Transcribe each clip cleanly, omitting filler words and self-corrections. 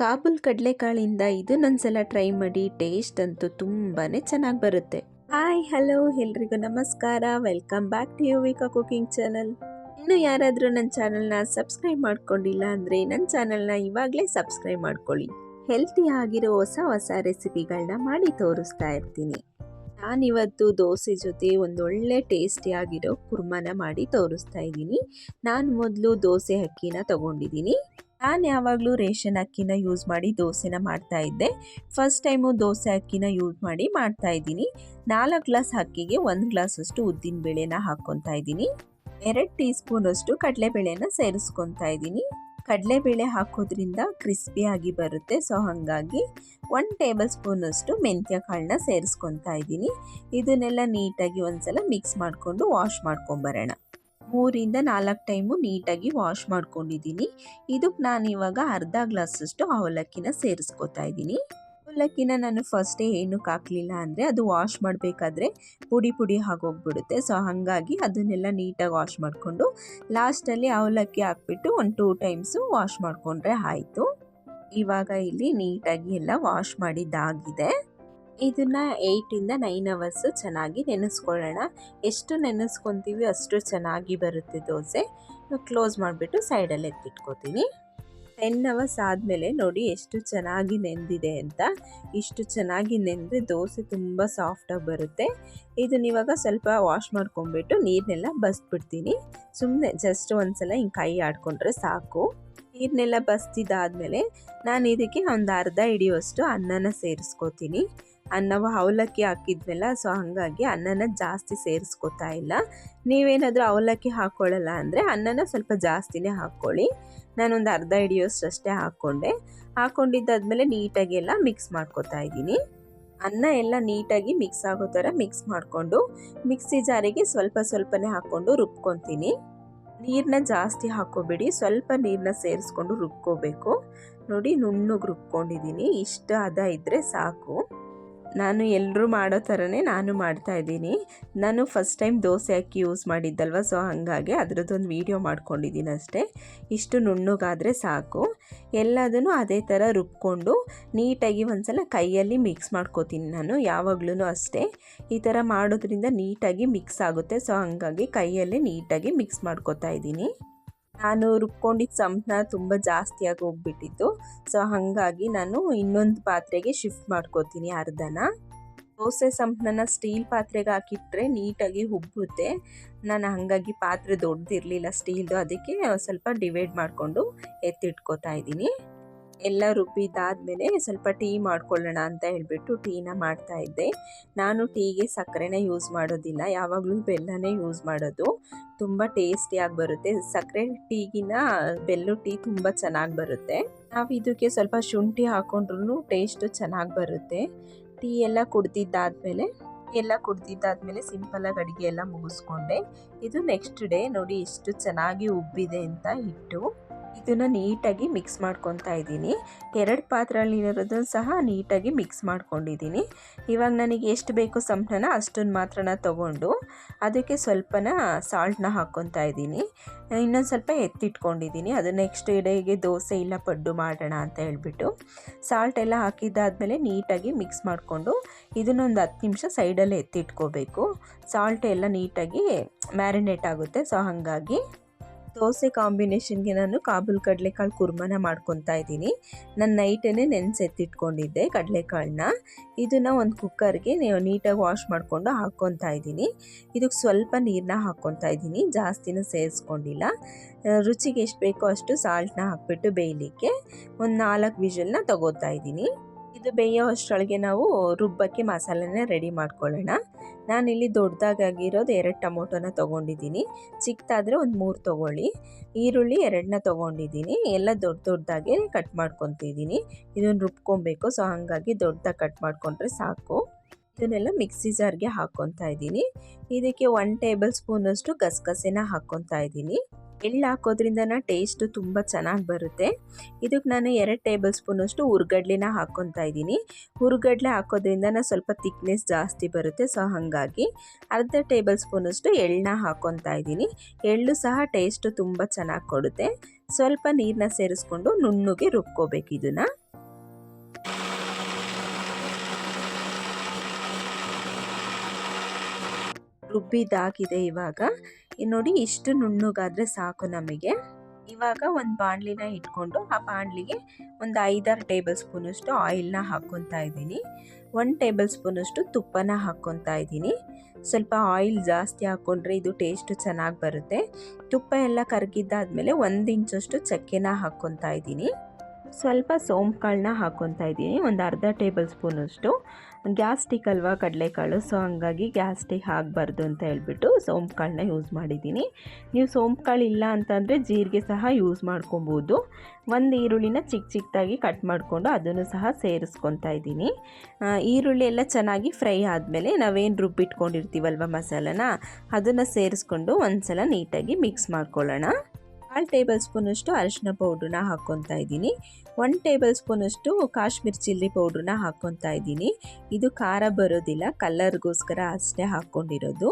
ಕಾಬೂಲ್ ಕಡಲೆಕಾಳಿಂದ ಇದನ್ನೊಂದ್ಸಲ ಟ್ರೈ ಮಾಡಿ. ಟೇಸ್ಟ್ ಅಂತೂ ತುಂಬಾ ಚೆನ್ನಾಗಿ ಬರುತ್ತೆ. ಹಾಯ್ ಹಲೋ ಎಲ್ರಿಗೂ ನಮಸ್ಕಾರ. Welcome back to Yuvika cooking channel. ಇನ್ನು ಯಾರಾದರೂ ನನ್ನ ಚಾನಲ್ನ ಸಬ್ಸ್ಕ್ರೈಬ್ ಮಾಡ್ಕೊಂಡಿಲ್ಲ ಅಂದರೆ ನನ್ನ ಚಾನಲ್ನ ಇವಾಗಲೇ ಸಬ್ಸ್ಕ್ರೈಬ್ ಮಾಡ್ಕೊಳ್ಳಿ. ಹೆಲ್ತಿ ಆಗಿರೋ ಹೊಸ ಹೊಸ ರೆಸಿಪಿಗಳನ್ನ ಮಾಡಿ ತೋರಿಸ್ತಾ ಇರ್ತೀನಿ. ನಾನಿವತ್ತು ದೋಸೆ ಜೊತೆ ಒಂದೊಳ್ಳೆ ಟೇಸ್ಟಿಯಾಗಿರೋ ಕುರ್ಮನ ಮಾಡಿ ತೋರಿಸ್ತಾ ಇದ್ದೀನಿ. ನಾನು ಮೊದಲು ದೋಸೆ ಅಕ್ಕಿನ ತೊಗೊಂಡಿದ್ದೀನಿ. ನಾನು ಯಾವಾಗಲೂ ರೇಷನ್ ಅಕ್ಕಿನ ಯೂಸ್ ಮಾಡಿ ದೋಸೆನ ಮಾಡ್ತಾ ಇದ್ದೆ. ಫಸ್ಟ್ ಟೈಮು ದೋಸೆ ಅಕ್ಕಿನ ಯೂಸ್ ಮಾಡಿ ಮಾಡ್ತಾ ಇದ್ದೀನಿ. 4 ಗ್ಲಾಸ್ ಅಕ್ಕಿಗೆ 1 ಗ್ಲಾಸಷ್ಟು ಉದ್ದಿನ ಬೇಳೆನ ಹಾಕ್ಕೊತಾ ಇದ್ದೀನಿ. 2 ಟೀ ಸ್ಪೂನಷ್ಟು ಕಡಲೆಬೇಳೆನ ಸೇರಿಸ್ಕೊತಾ ಇದ್ದೀನಿ. ಕಡಲೆಬೇಳೆ ಹಾಕೋದ್ರಿಂದ ಕ್ರಿಸ್ಪಿಯಾಗಿ ಬರುತ್ತೆ. ಸೊ ಹಾಗಾಗಿ 1 ಟೇಬಲ್ ಸ್ಪೂನಷ್ಟು ಮೆಂತ್ಯ ಕಾಳನ್ನ ಸೇರಿಸ್ಕೊತಾ ಇದ್ದೀನಿ. ಇದನ್ನೆಲ್ಲ ನೀಟಾಗಿ ಒಂದ್ಸಲ ಮಿಕ್ಸ್ ಮಾಡಿಕೊಂಡು ವಾಶ್ ಮಾಡ್ಕೊಂಬರೋಣ. 3 ಇಂದ 4 ಟೈಮು ನೀಟಾಗಿ ವಾಶ್ ಮಾಡ್ಕೊಂಡಿದ್ದೀನಿ. ಇದಕ್ಕೆ ನಾನು ಇವಾಗ ಅರ್ಧ ಗ್ಲಾಸಷ್ಟು ಅವಲಕ್ಕಿನ ಸೇರಿಸ್ಕೊತಾ ಇದ್ದೀನಿ. ಅವಲಕ್ಕಿನ ನಾನು ಫಸ್ಟೇ ಏನಕ್ಕೆ ಹಾಕಲಿಲ್ಲ ಅಂದರೆ ಅದು ವಾಶ್ ಮಾಡಬೇಕಾದ್ರೆ ಪುಡಿ ಪುಡಿ ಆಗೋಗ್ಬಿಡುತ್ತೆ. ಸೊ ಹಾಗಾಗಿ ಅದನ್ನೆಲ್ಲ ನೀಟಾಗಿ ವಾಶ್ ಮಾಡಿಕೊಂಡು ಲಾಸ್ಟಲ್ಲಿ ಅವಲಕ್ಕಿ ಹಾಕ್ಬಿಟ್ಟು 1-2 ಟೈಮ್ಸು ವಾಶ್ ಮಾಡಿಕೊಂಡ್ರೆ ಆಯಿತು. ಇವಾಗ ಇಲ್ಲಿ ನೀಟಾಗಿ ಎಲ್ಲ ವಾಶ್ ಮಾಡಿದ್ದಾಗಿದೆ. ಇದನ್ನು 8 ಇಂದ 9 ಅವರ್ಸ್ ಚೆನ್ನಾಗಿ ನೆನೆಸ್ಕೊಳ್ಳೋಣ. ಎಷ್ಟು ನೆನೆಸ್ಕೊತೀವಿ ಅಷ್ಟು ಚೆನ್ನಾಗಿ ಬರುತ್ತೆ ದೋಸೆ. ಕ್ಲೋಸ್ ಮಾಡಿಬಿಟ್ಟು ಸೈಡಲ್ಲಿ ಎತ್ತಿಟ್ಕೋತೀನಿ. 10 ಅವರ್ಸ್ ಆದಮೇಲೆ ನೋಡಿ ಎಷ್ಟು ಚೆನ್ನಾಗಿ ನೆಂದಿದೆ ಅಂತ. ಇಷ್ಟು ಚೆನ್ನಾಗಿ ನೆಂದರೆ ದೋಸೆ ತುಂಬ ಸಾಫ್ಟಾಗಿ ಬರುತ್ತೆ. ಇದನ್ನ ಇವಾಗ ಸ್ವಲ್ಪ ವಾಶ್ ಮಾಡ್ಕೊಂಬಿಟ್ಟು ನೀರನ್ನೆಲ್ಲ ಬಸ್ಬಿಡ್ತೀನಿ. ಸುಮ್ಮನೆ ಜಸ್ಟ್ ಒಂದ್ಸಲ ಹಿಂಗೆ ಕೈ ಆಡ್ಕೊಂಡ್ರೆ ಸಾಕು. ನೀರನ್ನೆಲ್ಲ ಬಸ್ತಿದ್ದಾದಮೇಲೆ ನಾನು ಇದಕ್ಕೆ ಒಂದು ಅರ್ಧ ಹಿಡಿಯುವಷ್ಟು ಅನ್ನನ ಸೇರಿಸ್ಕೋತೀನಿ. ನಾವು ಅವಲಕ್ಕಿ ಹಾಕಿದ್ವಲ್ಲ, ಸೊ ಹಾಗಾಗಿ ಅನ್ನನ ಜಾಸ್ತಿ ಸೇರಿಸ್ಕೋತಾ ಇಲ್ಲ. ನೀವೇನಾದರೂ ಅವಲಕ್ಕಿ ಹಾಕ್ಕೊಳ್ಳಲ್ಲ ಅಂದರೆ ಅನ್ನನ ಸ್ವಲ್ಪ ಜಾಸ್ತಿನೇ ಹಾಕ್ಕೊಳ್ಳಿ. ನಾನೊಂದು ಅರ್ಧ ಹಿಡಿಯೋಷ್ಟು ಅಷ್ಟೇ ಹಾಕ್ಕೊಂಡಿದ್ದಾದ್ಮೇಲೆ ನೀಟಾಗಿ ಎಲ್ಲ ಮಿಕ್ಸ್ ಮಾಡ್ಕೋತಾ ಇದ್ದೀನಿ. ಅನ್ನ ಎಲ್ಲ ನೀಟಾಗಿ ಮಿಕ್ಸ್ ಆಗೋ ಥರ ಮಿಕ್ಸ್ ಮಾಡಿಕೊಂಡು ಮಿಕ್ಸಿ ಜಾರಿಗೆ ಸ್ವಲ್ಪನೇ ಹಾಕ್ಕೊಂಡು ರುಬ್ಕೊತೀನಿ. ನೀರನ್ನ ಜಾಸ್ತಿ ಹಾಕೋಬೇಡಿ, ಸ್ವಲ್ಪ ನೀರನ್ನ ಸೇರಿಸ್ಕೊಂಡು ರುಬ್ಕೋಬೇಕು. ನೋಡಿ ನುಣ್ಣಗೆ ರುಬ್ಕೊಂಡಿದ್ದೀನಿ. ಇಷ್ಟ ಹದ ಇದ್ದರೆ ಸಾಕು. ನಾನು ಎಲ್ಲರೂ ಮಾಡೋ ಥರನೇ ನಾನು ಮಾಡ್ತಾಯಿದ್ದೀನಿ. ನಾನು ಫಸ್ಟ್ ಟೈಮ್ ದೋಸೆ ಅಕ್ಕಿ ಯೂಸ್ ಮಾಡಿದ್ದಲ್ವ, ಸೊ ಹಾಗಾಗಿ ಅದರದ್ದೊಂದು ವೀಡಿಯೋ ಮಾಡ್ಕೊಂಡಿದ್ದೀನಿ ಅಷ್ಟೇ. ಇಷ್ಟು ನುಣ್ಣಗಾದರೆ ಸಾಕು. ಎಲ್ಲದನ್ನು ಅದೇ ಥರ ರುಬ್ಕೊಂಡು ನೀಟಾಗಿ ಒಂದ್ಸಲ ಕೈಯಲ್ಲಿ ಮಿಕ್ಸ್ ಮಾಡ್ಕೋತೀನಿ. ನಾನು ಯಾವಾಗಲೂ ಅಷ್ಟೇ ಈ ಥರ ಮಾಡೋದ್ರಿಂದ ನೀಟಾಗಿ ಮಿಕ್ಸ್ ಆಗುತ್ತೆ. ಸೊ ಹಾಗಾಗಿ ಕೈಯಲ್ಲೇ ನೀಟಾಗಿ ಮಿಕ್ಸ್ ಮಾಡ್ಕೋತಾ ಇದ್ದೀನಿ. ನಾನು ರುಬ್ಕೊಂಡಿದ್ದ ಸಂಪನ್ನ ತುಂಬ ಜಾಸ್ತಿಯಾಗಿ ಹೋಗ್ಬಿಟ್ಟಿತ್ತು. ಸೊ ಹಾಗಾಗಿ ನಾನು ಇನ್ನೊಂದು ಪಾತ್ರೆಗೆ ಶಿಫ್ಟ್ ಮಾಡ್ಕೋತೀನಿ ಅರ್ಧನ. ದೋಸೆ ಸಂಪನ್ನ ಸ್ಟೀಲ್ ಪಾತ್ರೆಗೆ ಹಾಕಿಟ್ರೆ ನೀಟಾಗಿ ಉಬ್ಬುತ್ತೆ. ನಾನು ಹಾಗಾಗಿ ಪಾತ್ರೆ ದೊಡ್ಡದಿರಲಿಲ್ಲ ಸ್ಟೀಲ್ದು, ಅದಕ್ಕೆ ಸ್ವಲ್ಪ ಡಿವೈಡ್ ಮಾಡಿಕೊಂಡು ಎತ್ತಿಟ್ಕೋತಾ ಇದ್ದೀನಿ. ಎಲ್ಲ ರುಬ್ಬಿದ್ದಾದಮೇಲೆ ಸ್ವಲ್ಪ ಟೀ ಮಾಡ್ಕೊಳ್ಳೋಣ ಅಂತ ಹೇಳಿಬಿಟ್ಟು ಟೀನ ಮಾಡ್ತಾಯಿದ್ದೆ. ನಾನು ಟೀಗೆ ಸಕ್ಕರೆನ ಯೂಸ್ ಮಾಡೋದಿಲ್ಲ, ಯಾವಾಗಲೂ ಬೆಲ್ಲನೇ ಯೂಸ್ ಮಾಡೋದು. ತುಂಬ ಟೇಸ್ಟಿಯಾಗಿ ಬರುತ್ತೆ. ಸಕ್ಕರೆ ಟೀಗಿನ ಬೆಲ್ಲದ ಟೀ ತುಂಬ ಚೆನ್ನಾಗಿ ಬರುತ್ತೆ. ನಾವು ಇದಕ್ಕೆ ಸ್ವಲ್ಪ ಶುಂಠಿ ಹಾಕ್ಕೊಂಡ್ರೂ ಟೇಸ್ಟು ಚೆನ್ನಾಗಿ ಬರುತ್ತೆ. ಟೀ ಎಲ್ಲ ಕುಡ್ದಿದ್ದಾದ್ಮೇಲೆ ಸಿಂಪಲಾಗಿ ಅಡುಗೆ ಎಲ್ಲ ಮುಗಿಸ್ಕೊಂಡೆ. ಇದು ನೆಕ್ಸ್ಟ್ ಡೇ ನೋಡಿ ಎಷ್ಟು ಚೆನ್ನಾಗಿ ಉಬ್ಬಿದೆ ಅಂತ ಹಿಟ್ಟು. ಇದನ್ನು ನೀಟಾಗಿ ಮಿಕ್ಸ್ ಮಾಡ್ಕೊತಾ ಇದ್ದೀನಿ. 2 ಪಾತ್ರೆಯಲ್ಲಿರೋದನ್ನು ಸಹ ನೀಟಾಗಿ ಮಿಕ್ಸ್ ಮಾಡ್ಕೊಂಡಿದ್ದೀನಿ. ಇವಾಗ ನನಗೆ ಎಷ್ಟು ಬೇಕು ಸಂಪನ್ನ ಅಷ್ಟನ್ನು ಮಾತ್ರನ ತೊಗೊಂಡು ಅದಕ್ಕೆ ಸ್ವಲ್ಪನ ಸಾಲ್ಟನ್ನ ಹಾಕ್ಕೊತಾ ಇದ್ದೀನಿ. ಇನ್ನೊಂದು ಸ್ವಲ್ಪ ಎತ್ತಿಟ್ಕೊಂಡಿದ್ದೀನಿ. ಅದು ನೆಕ್ಸ್ಟ್ ಡೇಗೆ ದೋಸೆ ಇಲ್ಲ ಪಡ್ಡು ಮಾಡೋಣ ಅಂತ ಹೇಳ್ಬಿಟ್ಟು ಸಾಲ್ಟ್ ಎಲ್ಲ ಹಾಕಿದ್ದಾದಮೇಲೆ ನೀಟಾಗಿ ಮಿಕ್ಸ್ ಮಾಡಿಕೊಂಡು ಇದನ್ನೊಂದು 10 ನಿಮಿಷ ಸೈಡಲ್ಲಿ ಎತ್ತಿಟ್ಕೋಬೇಕು. ಸಾಲ್ಟ್ ಎಲ್ಲ ನೀಟಾಗಿ ಮ್ಯಾರಿನೇಟ್ ಆಗುತ್ತೆ. ಸೊ ಹಾಗಾಗಿ ದೋಸೆ ಕಾಂಬಿನೇಷನ್ಗೆ ನಾನು ಕಾಬೂಲ್ ಕಡಲೆಕಾಳು ಕುರ್ಮನ ಮಾಡ್ಕೊತಾ ಇದ್ದೀನಿ. ನಾನು ನೈಟೇ ನೆನೆಸೆತ್ತಿಟ್ಕೊಂಡಿದ್ದೆ ಕಡಲೆಕಾಳನ್ನ. ಇದನ್ನು ಒಂದು ಕುಕ್ಕರ್ಗೆ ನೀಟಾಗಿ ವಾಶ್ ಮಾಡಿಕೊಂಡು ಹಾಕ್ಕೊತಾ ಇದ್ದೀನಿ. ಇದಕ್ಕೆ ಸ್ವಲ್ಪ ನೀರನ್ನ ಹಾಕ್ಕೊತಾ ಇದ್ದೀನಿ, ಜಾಸ್ತಿನೂ ಸೇರಿಸ್ಕೊಂಡಿಲ್ಲ. ರುಚಿಗೆ ಎಷ್ಟು ಬೇಕೋ ಅಷ್ಟು ಸಾಲ್ಟನ್ನ ಹಾಕ್ಬಿಟ್ಟು ಬೇಯಲಿಕ್ಕೆ ಒಂದು 4 ವಿಷಲ್ನ ತಗೋತಾ ಇದ್ದೀನಿ. ಇದು ಬೇಯೋ ಅಷ್ಟರೊಳಗೆ ನಾವು ರುಬ್ಬಕ್ಕೆ ಮಸಾಲೆನ ರೆಡಿ ಮಾಡ್ಕೊಳ್ಳೋಣ. ನಾನಿಲ್ಲಿ ದೊಡ್ಡದಾಗಿರೋದು 2 ಟೊಮೊಟೊನ ತೊಗೊಂಡಿದ್ದೀನಿ. ಚಿಕ್ಕದಾದರೆ ಒಂದು 3 ತೊಗೊಳ್ಳಿ. ಈರುಳ್ಳಿ 2ನ ತೊಗೊಂಡಿದ್ದೀನಿ. ಎಲ್ಲ ದೊಡ್ಡದಾಗೆ ಕಟ್ ಮಾಡ್ಕೊತಿದ್ದೀನಿ. ಇದನ್ನು ರುಬ್ಕೊಬೇಕು. ಸೊ ಹಾಗಾಗಿ ದೊಡ್ಡದಾಗಿ ಕಟ್ ಮಾಡಿಕೊಂಡ್ರೆ ಸಾಕು. ಇದನ್ನೆಲ್ಲ ಮಿಕ್ಸಿ ಜಾರ್ಗೆ ಹಾಕ್ಕೊತಾ ಇದ್ದೀನಿ. ಇದಕ್ಕೆ 1 ಟೇಬಲ್ ಸ್ಪೂನಷ್ಟು ಗಸಗಸೆನ ಹಾಕ್ಕೊತಾ ಇದ್ದೀನಿ. ಎಳ್ಳು ಹಾಕೋದ್ರಿಂದ ಟೇಸ್ಟು ತುಂಬ ಚೆನ್ನಾಗಿ ಬರುತ್ತೆ. ಇದಕ್ಕೆ ನಾನು 2 ಟೇಬಲ್ ಸ್ಪೂನಷ್ಟು ಹುರ್ಗಡ್ಲೆನ ಹಾಕ್ಕೊತಾ ಇದ್ದೀನಿ. ಹುರ್ಗಡ್ಲೆ ಹಾಕೋದ್ರಿಂದ ಸ್ವಲ್ಪ ತಿಕ್ನೆಸ್ ಜಾಸ್ತಿ ಬರುತ್ತೆ. ಸೊ ಹಾಗಾಗಿ ಅರ್ಧ ಟೇಬಲ್ ಸ್ಪೂನಷ್ಟು ಎಳ್ಳನ್ನ ಹಾಕ್ಕೊತಾ ಇದ್ದೀನಿ. ಎಳ್ಳು ಸಹ ಟೇಸ್ಟು ತುಂಬ ಚೆನ್ನಾಗಿ ಕೊಡುತ್ತೆ. ಸ್ವಲ್ಪ ನೀರನ್ನ ಸೇರಿಸ್ಕೊಂಡು ನುಣ್ಣಗೆ ರುಬ್ಕೋಬೇಕು ಇದನ್ನು. ರುಬ್ಬಿದಾಗಿದೆ. ನೋಡಿ ಇಷ್ಟು ನುಣ್ಣಗಾದರೆ ಸಾಕು ನಮಗೆ. ಇವಾಗ ಒಂದು ಬಾಣಲಿನ ಇಟ್ಕೊಂಡು ಆ ಬಾಣಲಿಗೆ ಒಂದು 5-6 ಟೇಬಲ್ ಸ್ಪೂನಷ್ಟು ಆಯಿಲ್ನ ಹಾಕ್ಕೊತಾ ಇದ್ದೀನಿ. 1 ಟೇಬಲ್ ಸ್ಪೂನಷ್ಟು ತುಪ್ಪನ ಹಾಕ್ಕೊತಾ ಇದ್ದೀನಿ. ಸ್ವಲ್ಪ ಆಯಿಲ್ ಜಾಸ್ತಿ ಹಾಕ್ಕೊಂಡ್ರೆ ಇದು ಟೇಸ್ಟು ಚೆನ್ನಾಗಿ ಬರುತ್ತೆ. ತುಪ್ಪ ಎಲ್ಲ ಕರಗಿದ್ದಾದಮೇಲೆ 1 ಇಂಚಷ್ಟು ಚಕ್ಕೆನ ಹಾಕ್ಕೊತಾ ಇದ್ದೀನಿ. ಸ್ವಲ್ಪ ಸೋಂಪು ಕಾಳನ್ನ ಹಾಕ್ಕೊತಾ ಇದ್ದೀನಿ, ಒಂದು ಅರ್ಧ ಟೇಬಲ್ ಸ್ಪೂನಷ್ಟು. ಗ್ಯಾಸ್ಟಿಕ್ ಅಲ್ವಾ ಕಡಲೆಕಾಳು, ಸೊ ಹಂಗಾಗಿ ಗ್ಯಾಸ್ಟಿಕ್ ಆಗಬಾರ್ದು ಅಂತ ಹೇಳ್ಬಿಟ್ಟು ಸೋಂಪು ಕಾಳನ್ನ ಯೂಸ್ ಮಾಡಿದ್ದೀನಿ. ನೀವು ಸೋಂಪು ಕಾಳು ಇಲ್ಲ ಅಂತಂದರೆ ಜೀರಿಗೆ ಸಹ ಯೂಸ್ ಮಾಡ್ಕೊಬೋದು. ಒಂದು ಈರುಳ್ಳಿನ ಚಿಕ್ಕದಾಗಿ ಕಟ್ ಮಾಡಿಕೊಂಡು ಅದನ್ನು ಸಹ ಸೇರಿಸ್ಕೊತಾ ಇದ್ದೀನಿ. ಈರುಳ್ಳಿ ಎಲ್ಲ ಚೆನ್ನಾಗಿ ಫ್ರೈ ಆದಮೇಲೆ ನಾವೇನು ರುಬ್ಬಿಟ್ಕೊಂಡಿರ್ತೀವಲ್ವ ಮಸಾಲನ, ಅದನ್ನು ಸೇರಿಸ್ಕೊಂಡು ಒಂದು ಸಲ ನೀಟಾಗಿ ಮಿಕ್ಸ್ ಮಾಡ್ಕೊಳ್ಳೋಣ. 1 ಟೇಬಲ್ ಸ್ಪೂನಷ್ಟು ಅರಿಶಿನ ಪೌಡ್ರನ್ನ ಹಾಕ್ಕೊತಾ ಇದ್ದೀನಿ. 1 ಟೇಬಲ್ ಸ್ಪೂನಷ್ಟು ಕಾಶ್ಮೀರ್ ಚಿಲ್ಲಿ ಪೌಡ್ರನ್ನ ಹಾಕ್ಕೊತಾ ಇದ್ದೀನಿ. ಇದು ಖಾರ ಬರೋದಿಲ್ಲ, ಕಲರ್ಗೋಸ್ಕರ ಅಷ್ಟೇ ಹಾಕ್ಕೊಂಡಿರೋದು.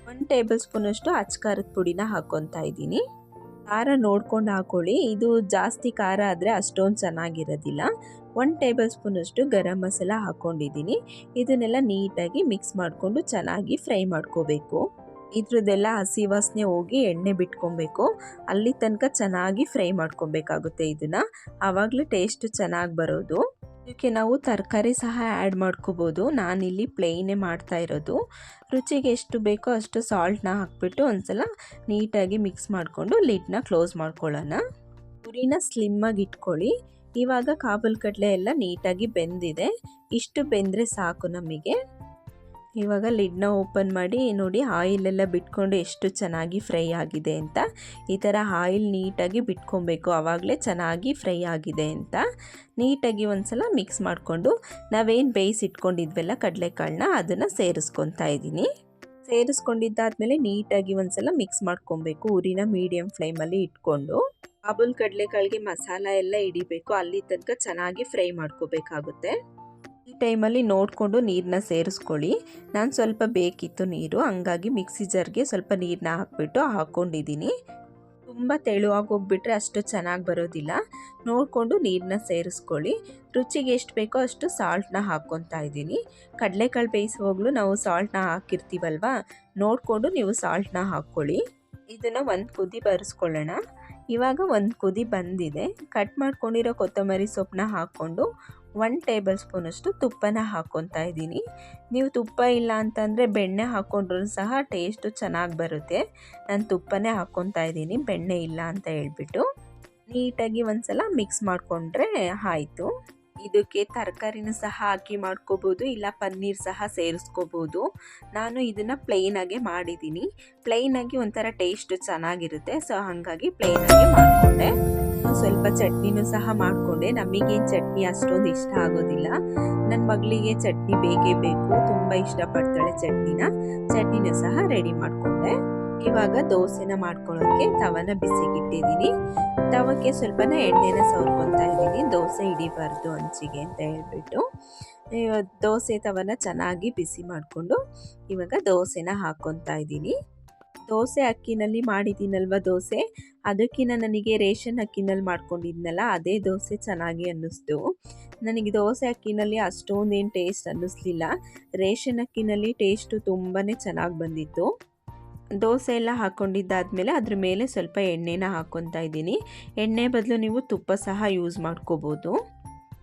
1 ಟೇಬಲ್ ಸ್ಪೂನಷ್ಟು ಅಚ್ಕಾರದ ಪುಡಿನ ಹಾಕ್ಕೊತಾ ಇದ್ದೀನಿ. ಖಾರ ನೋಡ್ಕೊಂಡು ಹಾಕ್ಕೊಳ್ಳಿ, ಇದು ಜಾಸ್ತಿ ಖಾರ ಆದರೆ ಅಷ್ಟೊಂದು ಚೆನ್ನಾಗಿರೋದಿಲ್ಲ. 1 ಟೇಬಲ್ ಸ್ಪೂನಷ್ಟು ಗರಂ ಮಸಾಲ ಹಾಕ್ಕೊಂಡಿದ್ದೀನಿ. ಇದನ್ನೆಲ್ಲ ನೀಟಾಗಿ ಮಿಕ್ಸ್ ಮಾಡಿಕೊಂಡು ಚೆನ್ನಾಗಿ ಫ್ರೈ ಮಾಡ್ಕೋಬೇಕು. ಇದ್ರದ್ದೆಲ್ಲ ಹಸಿ ವಾಸನೆ ಹೋಗಿ ಎಣ್ಣೆ ಬಿಟ್ಕೊಬೇಕು, ಅಲ್ಲಿ ತನಕ ಚೆನ್ನಾಗಿ ಫ್ರೈ ಮಾಡ್ಕೊಬೇಕಾಗುತ್ತೆ ಇದನ್ನು. ಆವಾಗಲೇ ಟೇಸ್ಟ್ ಚೆನ್ನಾಗಿ ಬರೋದು. ಇದಕ್ಕೆ ನಾವು ತರಕಾರಿ ಸಹ ಆ್ಯಡ್ ಮಾಡ್ಕೋಬೋದು. ನಾನಿಲ್ಲಿ ಪ್ಲೇನೇ ಮಾಡ್ತಾ ಇರೋದು. ರುಚಿಗೆ ಎಷ್ಟು ಬೇಕೋ ಅಷ್ಟು ಸಾಲ್ಟ್ನ ಹಾಕ್ಬಿಟ್ಟು ಒಂದ್ಸಲ ನೀಟಾಗಿ ಮಿಕ್ಸ್ ಮಾಡಿಕೊಂಡು ಲಿಡ್ನ ಕ್ಲೋಸ್ ಮಾಡ್ಕೊಳ್ಳೋಣ. ಉರಿನ ಸ್ಲಿಮ್ಮಾಗಿ ಇಟ್ಕೊಳ್ಳಿ. ಇವಾಗ ಕಾಬೂಲ್ ಕಡಲೆ ಎಲ್ಲ ನೀಟಾಗಿ ಬೆಂದಿದೆ. ಇಷ್ಟು ಬೆಂದರೆ ಸಾಕು ನಮಗೆ. ಇವಾಗ ಲಿಡ್ನ ಓಪನ್ ಮಾಡಿ ನೋಡಿ, ಆಯಿಲೆಲ್ಲ ಬಿಟ್ಕೊಂಡು ಎಷ್ಟು ಚೆನ್ನಾಗಿ ಫ್ರೈ ಆಗಿದೆ ಅಂತ. ಈ ಥರ ಆಯಿಲ್ ನೀಟಾಗಿ ಬಿಟ್ಕೊಬೇಕು, ಆವಾಗಲೇ ಚೆನ್ನಾಗಿ ಫ್ರೈ ಆಗಿದೆ ಅಂತ. ನೀಟಾಗಿ ಒಂದ್ಸಲ ಮಿಕ್ಸ್ ಮಾಡಿಕೊಂಡು ನಾವೇನು ಬೇಯಿಸಿಟ್ಕೊಂಡಿದ್ವಲ್ಲ ಕಡಲೆಕಾಳನ್ನ, ಅದನ್ನು ಸೇರಿಸ್ಕೊತಾ ಇದ್ದೀನಿ. ಸೇರಿಸ್ಕೊಂಡಿದ್ದಾದಮೇಲೆ ನೀಟಾಗಿ ಒಂದ್ಸಲ ಮಿಕ್ಸ್ ಮಾಡ್ಕೊಬೇಕು. ಉರಿನ ಮೀಡಿಯಮ್ ಫ್ಲೇಮಲ್ಲಿ ಇಟ್ಕೊಂಡು ಕಾಬೂಲ್ ಕಡಲೆಕಾಳಿಗೆ ಮಸಾಲ ಎಲ್ಲ ಹಿಡಿಬೇಕು, ಅಲ್ಲಿ ತನಕ ಚೆನ್ನಾಗಿ ಫ್ರೈ ಮಾಡ್ಕೋಬೇಕಾಗುತ್ತೆ. ಈ ಟೈಮಲ್ಲಿ ನೋಡಿಕೊಂಡು ನೀರನ್ನ ಸೇರಿಸ್ಕೊಳ್ಳಿ. ನಾನು ಸ್ವಲ್ಪ ಬೇಕಿತ್ತು ನೀರು, ಹಂಗಾಗಿ ಮಿಕ್ಸಿ ಜಾರ್ಗೆ ಸ್ವಲ್ಪ ನೀರನ್ನ ಹಾಕ್ಬಿಟ್ಟು ಹಾಕ್ಕೊಂಡಿದ್ದೀನಿ. ತುಂಬ ತೆಳುವಾಗಿ ಹೋಗ್ಬಿಟ್ರೆ ಅಷ್ಟು ಚೆನ್ನಾಗಿ ಬರೋದಿಲ್ಲ. ನೋಡಿಕೊಂಡು ನೀರನ್ನ ಸೇರಿಸ್ಕೊಳ್ಳಿ. ರುಚಿಗೆ ಎಷ್ಟು ಬೇಕೋ ಅಷ್ಟು ಸಾಲ್ಟ್ನ ಹಾಕ್ಕೊತಾ ಇದ್ದೀನಿ. ಕಡಲೆಕಾಳು ಬೇಯಿಸುವಾಗಲೂ ನಾವು ಸಾಲ್ಟ್ನ ಹಾಕಿರ್ತೀವಲ್ವ, ನೋಡಿಕೊಂಡು ನೀವು ಸಾಲ್ಟ್ನ ಹಾಕ್ಕೊಳ್ಳಿ. ಇದನ್ನು ಒಂದು ಕುದಿ ಬರಿಸ್ಕೊಳ್ಳೋಣ. ಇವಾಗ ಒಂದು ಕುದಿ ಬಂದಿದೆ. ಕಟ್ ಮಾಡ್ಕೊಂಡಿರೋ ಕೊತ್ತಂಬರಿ ಸೊಪ್ಪನ್ನ ಹಾಕ್ಕೊಂಡು 1 ಟೇಬಲ್ ಸ್ಪೂನಷ್ಟು ತುಪ್ಪನ ಹಾಕ್ಕೊತಾ ಇದ್ದೀನಿ. ನೀವು ತುಪ್ಪ ಇಲ್ಲ ಅಂತಂದರೆ ಬೆಣ್ಣೆ ಹಾಕ್ಕೊಂಡ್ರೂ ಸಹ ಟೇಸ್ಟು ಚೆನ್ನಾಗಿ ಬರುತ್ತೆ. ನಾನು ತುಪ್ಪನೇ ಹಾಕ್ಕೊತಾ ಇದ್ದೀನಿ, ಬೆಣ್ಣೆ ಇಲ್ಲ ಅಂತ ಹೇಳ್ಬಿಟ್ಟು. ನೀಟಾಗಿ ಒಂದ್ಸಲ ಮಿಕ್ಸ್ ಮಾಡಿಕೊಂಡ್ರೆ ಆಯಿತು. ಇದಕ್ಕೆ ತರಕಾರಿನ ಸಹ ಹಾಕಿ ಮಾಡ್ಕೋಬೋದು, ಇಲ್ಲ ಪನ್ನೀರ್ ಸಹ ಸೇರಿಸ್ಕೋಬೋದು. ನಾನು ಇದನ್ನು ಪ್ಲೈನಾಗೆ ಮಾಡಿದ್ದೀನಿ. ಪ್ಲೈನಾಗಿ ಒಂಥರ ಟೇಸ್ಟ್ ಚೆನ್ನಾಗಿರುತ್ತೆ, ಸೊ ಹಾಗಾಗಿ ಪ್ಲೈನಾಗೆ ಮಾಡಿಕೊಂಡೆ. ಸ್ವಲ್ಪ ಚಟ್ನಿನೂ ಸಹ ಮಾಡಿಕೊಂಡೆ. ನಮಗೇನು ಚಟ್ನಿ ಅಷ್ಟೊಂದು ಇಷ್ಟ ಆಗೋದಿಲ್ಲ, ನನ್ನ ಮಗಳಿಗೆ ಚಟ್ನಿ ಬೇಕೇ ಬೇಕು, ತುಂಬ ಇಷ್ಟಪಡ್ತಾಳೆ ಚಟ್ನಿನೂ ಸಹ ರೆಡಿ ಮಾಡಿಕೊಂಡೆ. ಇವಾಗ ದೋಸೆನ ಮಾಡ್ಕೊಳ್ಳೋಕ್ಕೆ ತವನ ಬಿಸಿಗಿಟ್ಟಿದ್ದೀನಿ. ತವಕ್ಕೆ ಸ್ವಲ್ಪನ ಎಣ್ಣೆನ ಸವರ್ಕೊತಾ ಇದ್ದೀನಿ, ದೋಸೆ ಹಿಡಿಬಾರ್ದು ಹಂಚಿಗೆ ಅಂತ ಹೇಳ್ಬಿಟ್ಟು. ದೋಸೆ ತವನ ಚೆನ್ನಾಗಿ ಬಿಸಿ ಮಾಡಿಕೊಂಡು ಇವಾಗ ದೋಸೆನ ಹಾಕ್ಕೊತಾ ಇದ್ದೀನಿ. ದೋಸೆ ಅಕ್ಕಿನಲ್ಲಿ ಮಾಡಿದ್ದೀನಲ್ವ ದೋಸೆ, ಅದಕ್ಕಿಂತ ನನಗೆ ರೇಷನ್ ಅಕ್ಕಿನಲ್ಲಿ ಮಾಡ್ಕೊಂಡಿದ್ನಲ್ಲ ಅದೇ ದೋಸೆ ಚೆನ್ನಾಗಿ ಅನ್ನಿಸ್ತು. ನನಗೆ ದೋಸೆ ಅಕ್ಕಿನಲ್ಲಿ ಅಷ್ಟೊಂದೇನು ಟೇಸ್ಟ್ ಅನ್ನಿಸ್ಲಿಲ್ಲ. ರೇಷನ್ ಅಕ್ಕಿನಲ್ಲಿ ಟೇಸ್ಟು ತುಂಬಾ ಚೆನ್ನಾಗಿ ಬಂದಿತ್ತು. ದೋಸೆ ಎಲ್ಲ ಹಾಕ್ಕೊಂಡಿದ್ದಾದಮೇಲೆ ಅದ್ರ ಮೇಲೆ ಸ್ವಲ್ಪ ಎಣ್ಣೆನ ಹಾಕ್ಕೊತಾ ಇದ್ದೀನಿ. ಎಣ್ಣೆ ಬದಲು ನೀವು ತುಪ್ಪ ಸಹ ಯೂಸ್ ಮಾಡ್ಕೋಬೋದು.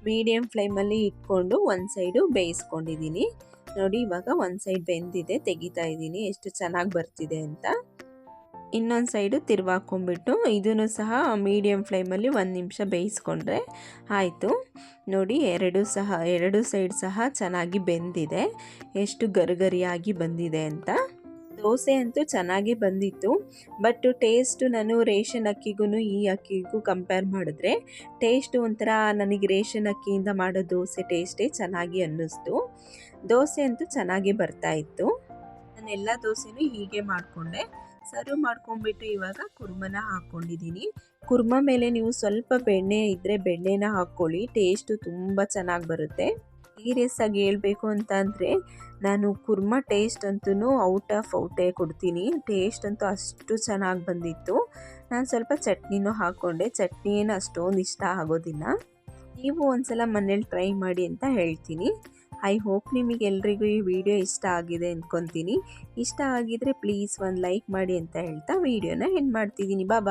ಮೀಡಿಯಮ್ ಫ್ಲೇಮಲ್ಲಿ ಇಟ್ಕೊಂಡು ಒಂದು ಸೈಡು ಬೇಯಿಸ್ಕೊಂಡಿದ್ದೀನಿ. ನೋಡಿ ಇವಾಗ ಒಂದು ಸೈಡ್ ಬೆಂದಿದೆ, ತೆಗಿತಾ ಇದ್ದೀನಿ, ಎಷ್ಟು ಚೆನ್ನಾಗಿ ಬರ್ತಿದೆ ಅಂತ. ಇನ್ನೊಂದು ಸೈಡು ತಿರ್ವಾಕೊಂಡ್ಬಿಟ್ಟು ಇದನ್ನು ಸಹ ಮೀಡಿಯಮ್ ಫ್ಲೇಮಲ್ಲಿ 1 ನಿಮಿಷ ಬೇಯಿಸ್ಕೊಂಡ್ರೆ ಆಯಿತು. ನೋಡಿ ಎರಡು ಸೈಡ್ ಸಹ ಚೆನ್ನಾಗಿ ಬೆಂದಿದೆ, ಎಷ್ಟು ಗರಿಗರಿಯಾಗಿ ಬಂದಿದೆ ಅಂತ. ದೋಸೆ ಅಂತೂ ಚೆನ್ನಾಗಿ ಬಂದಿತ್ತು, ಬಟ್ ಟೇಸ್ಟು ನಾನು ರೇಷನ್ ಅಕ್ಕಿಗೂ ಈ ಅಕ್ಕಿಗೂ ಕಂಪೇರ್ ಮಾಡಿದ್ರೆ ಟೇಸ್ಟು ಒಂಥರ ನನಗೆ ರೇಷನ್ ಅಕ್ಕಿಯಿಂದ ಮಾಡೋ ದೋಸೆ ಟೇಸ್ಟೇ ಚೆನ್ನಾಗಿ ಅನ್ನಿಸ್ತು. ದೋಸೆ ಅಂತೂ ಚೆನ್ನಾಗಿ ಬರ್ತಾಯಿತ್ತು. ನಾನು ಎಲ್ಲ ದೋಸೆನೂ ಹೀಗೆ ಮಾಡಿಕೊಂಡೆ. ಸರ್ವ್ ಮಾಡ್ಕೊಂಡ್ಬಿಟ್ಟು ಇವಾಗ ಕುರ್ಮನ ಹಾಕ್ಕೊಂಡಿದ್ದೀನಿ. ಕುರ್ಮ ಮೇಲೆ ನೀವು ಸ್ವಲ್ಪ ಬೆಣ್ಣೆ ಇದ್ದರೆ ಬೆಣ್ಣೆನ ಹಾಕ್ಕೊಳ್ಳಿ, ಟೇಸ್ಟು ತುಂಬ ಚೆನ್ನಾಗಿ ಬರುತ್ತೆ. ಸೀರಿಯಸ್ ಆಗಿ ಹೇಳ್ಬೇಕು ಅಂತ ಅಂದರೆ ನಾನು ಕುರ್ಮ ಟೇಸ್ಟ್ ಅಂತೂ ಔಟ್ ಆಫ್ ಔಟೇ ಕೊಡ್ತೀನಿ. ಟೇಸ್ಟ್ ಅಂತೂ ಅಷ್ಟು ಚೆನ್ನಾಗಿ ಬಂದಿತ್ತು. ನಾನು ಸ್ವಲ್ಪ ಚಟ್ನಿನೂ ಹಾಕ್ಕೊಂಡೆ. ಚಟ್ನಿ ಏನು ಅಷ್ಟೊಂದು ಇಷ್ಟ ಆಗೋದಿಲ್ಲ. ನೀವು ಒಂದ್ಸಲ ಮನೇಲಿ ಟ್ರೈ ಮಾಡಿ ಅಂತ ಹೇಳ್ತೀನಿ. ಐ ಹೋಪ್ ನಿಮಗೆ ಎಲ್ರಿಗೂ ಈ ವಿಡಿಯೋ ಇಷ್ಟ ಆಗಿದೆ ಅಂದ್ಕೊತೀನಿ. ಇಷ್ಟ ಆಗಿದ್ರೆ ಪ್ಲೀಸ್ ಒಂದು ಲೈಕ್ ಮಾಡಿ ಅಂತ ಹೇಳ್ತಾ ವಿಡಿಯೋನ ಎಂಡ್ ಮಾಡ್ತಿದ್ದೀನಿ. ಬಾಯ್.